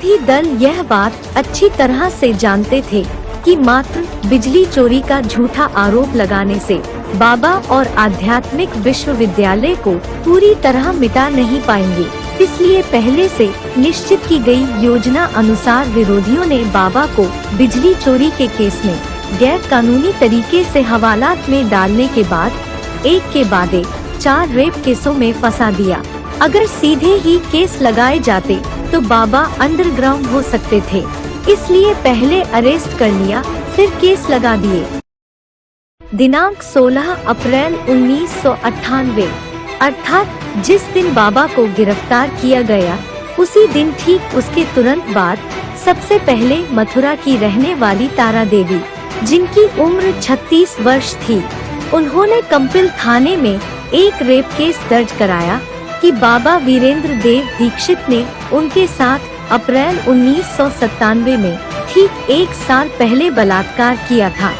विरोधी दल यह बात अच्छी तरह से जानते थे कि मात्र बिजली चोरी का झूठा आरोप लगाने से बाबा और आध्यात्मिक विश्वविद्यालय को पूरी तरह मिटा नहीं पाएंगे। इसलिए पहले से निश्चित की गई योजना अनुसार विरोधियों ने बाबा को बिजली चोरी के केस में गैर कानूनी तरीके से हवालात में डालने के बाद एक के बाद एक 4 रेप केसों में फंसा दिया। अगर सीधे ही केस लगाए जाते तो बाबा अंडरग्राउंड हो सकते थे, इसलिए पहले अरेस्ट कर लिया फिर केस लगा दिए। दिनांक 16 अप्रैल 1998 अर्थात जिस दिन बाबा को गिरफ्तार किया गया, उसी दिन ठीक उसके तुरंत बाद सबसे पहले मथुरा की रहने वाली तारा देवी, जिनकी उम्र 36 वर्ष थी, उन्होंने कंपिल थाने में एक रेप केस दर्ज कराया कि बाबा वीरेंद्र देव दीक्षित ने उनके साथ अप्रैल 1997 में ठीक 1 साल पहले बलात्कार किया था।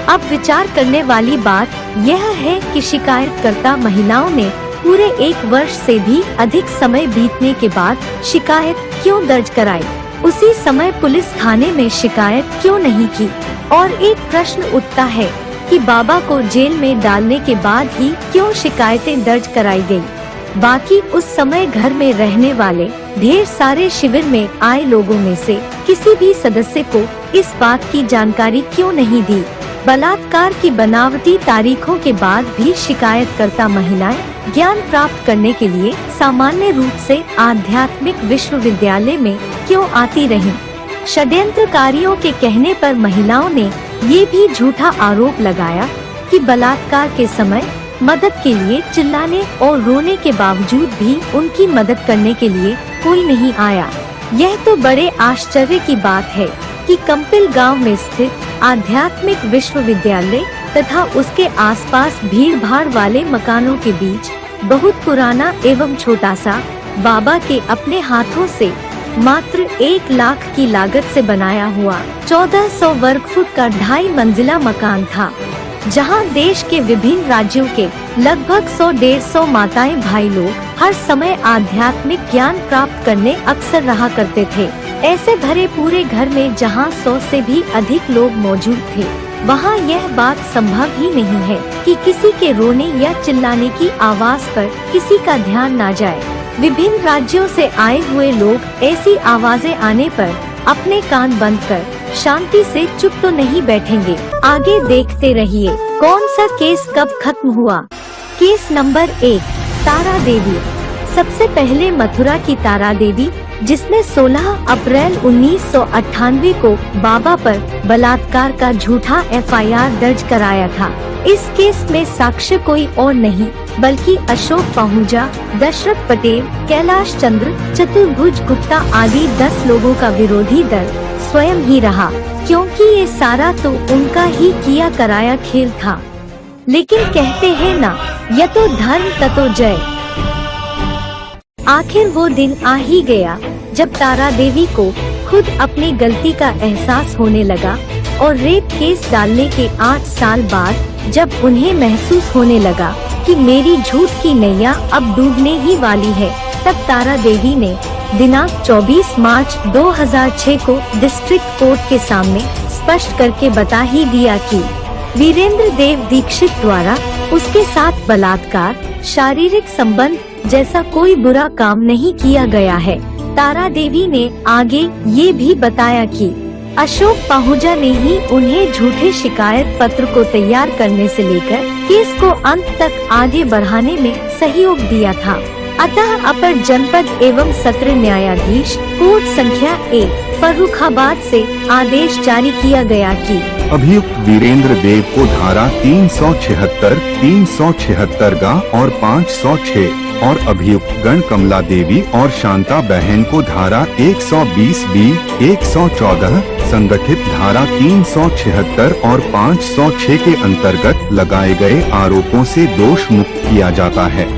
अब विचार करने वाली बात यह है कि शिकायतकर्ता महिलाओं ने पूरे 1 वर्ष से भी अधिक समय बीतने के बाद शिकायत क्यों दर्ज कराई, उसी समय पुलिस थाने में शिकायत क्यों नहीं की। और एक प्रश्न उठता है कि बाबा को जेल में डालने के बाद ही क्यों शिकायतें दर्ज कराई गई। बाकी उस समय घर में रहने वाले ढेर सारे शिविर में आए लोगों में से किसी भी सदस्य को इस बात की जानकारी क्यों नहीं दी। बलात्कार की बनावटी तारीखों के बाद भी शिकायतकर्ता महिलाएं ज्ञान प्राप्त करने के लिए सामान्य रूप से आध्यात्मिक विश्वविद्यालय में क्यों आती रहीं। षड्यंत्रकारियों के कहने पर महिलाओं ने ये भी झूठा आरोप लगाया कि बलात्कार के समय मदद के लिए चिल्लाने और रोने के बावजूद भी उनकी मदद करने के लिए कोई नहीं आया। यह तो बड़े आश्चर्य की बात है कि कंपिल गांव में स्थित आध्यात्मिक विश्वविद्यालय तथा उसके आसपास भीड़-भाड़ वाले मकानों के बीच बहुत पुराना एवं छोटा सा बाबा के अपने हाथों से मात्र 1 लाख की लागत से बनाया हुआ 1400 वर्ग फुट का 2.5 मंजिला मकान था, जहां देश के विभिन्न राज्यों के लगभग 100-150 माताएं भाई लोग हर समय आध्यात्मिक ज्ञान प्राप्त करने अक्सर रहा करते थे। ऐसे भरे पूरे घर में जहां 100 से भी अधिक लोग मौजूद थे, वहां यह बात संभव ही नहीं है कि किसी के रोने या चिल्लाने की आवाज पर किसी का ध्यान ना जाए। विभिन्न राज्यों से आए हुए लोग ऐसी आवाजें आने पर अपने कान बंद कर शांति से चुप तो नहीं बैठेंगे। आगे देखते रहिए कौन सा केस कब खत्म हुआ। केस नंबर 1, तारा देवी। सबसे पहले मथुरा की तारा देवी, जिसने 16 अप्रैल 1998 को बाबा पर बलात्कार का झूठा FIR दर्ज कराया था। इस केस में साक्ष्य कोई और नहीं बल्कि अशोक पाहुजा, दशरथ पटेल, कैलाश चंद्र, चतुर्भुज गुप्ता आदि 10 लोगों का विरोधी दल स्वयं ही रहा, क्योंकि ये सारा तो उनका ही किया कराया खेल था। लेकिन कहते हैं ना, यतो धर्म ततो जय। आखिर वो दिन आ ही गया जब तारा देवी को खुद अपनी गलती का एहसास होने लगा और रेप केस डालने के 8 साल बाद जब उन्हें महसूस होने लगा कि मेरी झूठ की नैया अब डूबने ही वाली है, तब तारा देवी ने दिनांक 24 मार्च 2006 को डिस्ट्रिक्ट कोर्ट के सामने स्पष्ट करके बता ही दिया कि वीरेंद्र देव दीक्षित द्वारा उसके साथ बलात्कार, शारीरिक संबंध जैसा कोई बुरा काम नहीं किया गया है। तारा देवी ने आगे ये भी बताया कि अशोक पाहुजा ने ही उन्हें झूठे शिकायत पत्र को तैयार करने से लेकर केस को अंत तक आगे बढ़ाने में सहयोग दिया था। अतः अपर जनपद एवं सत्र न्यायाधीश कोर्ट संख्या 1 फर्रुखाबाद से आदेश जारी किया गया कि अभियुक्त वीरेंद्र देव को धारा 376, 376 गा और 506 और अभियुक्त गण कमला देवी और शांता बहन को धारा 120B, 114 संगठित धारा 376 और 506 के अंतर्गत लगाए गए आरोपों से दोष मुक्त किया जाता है।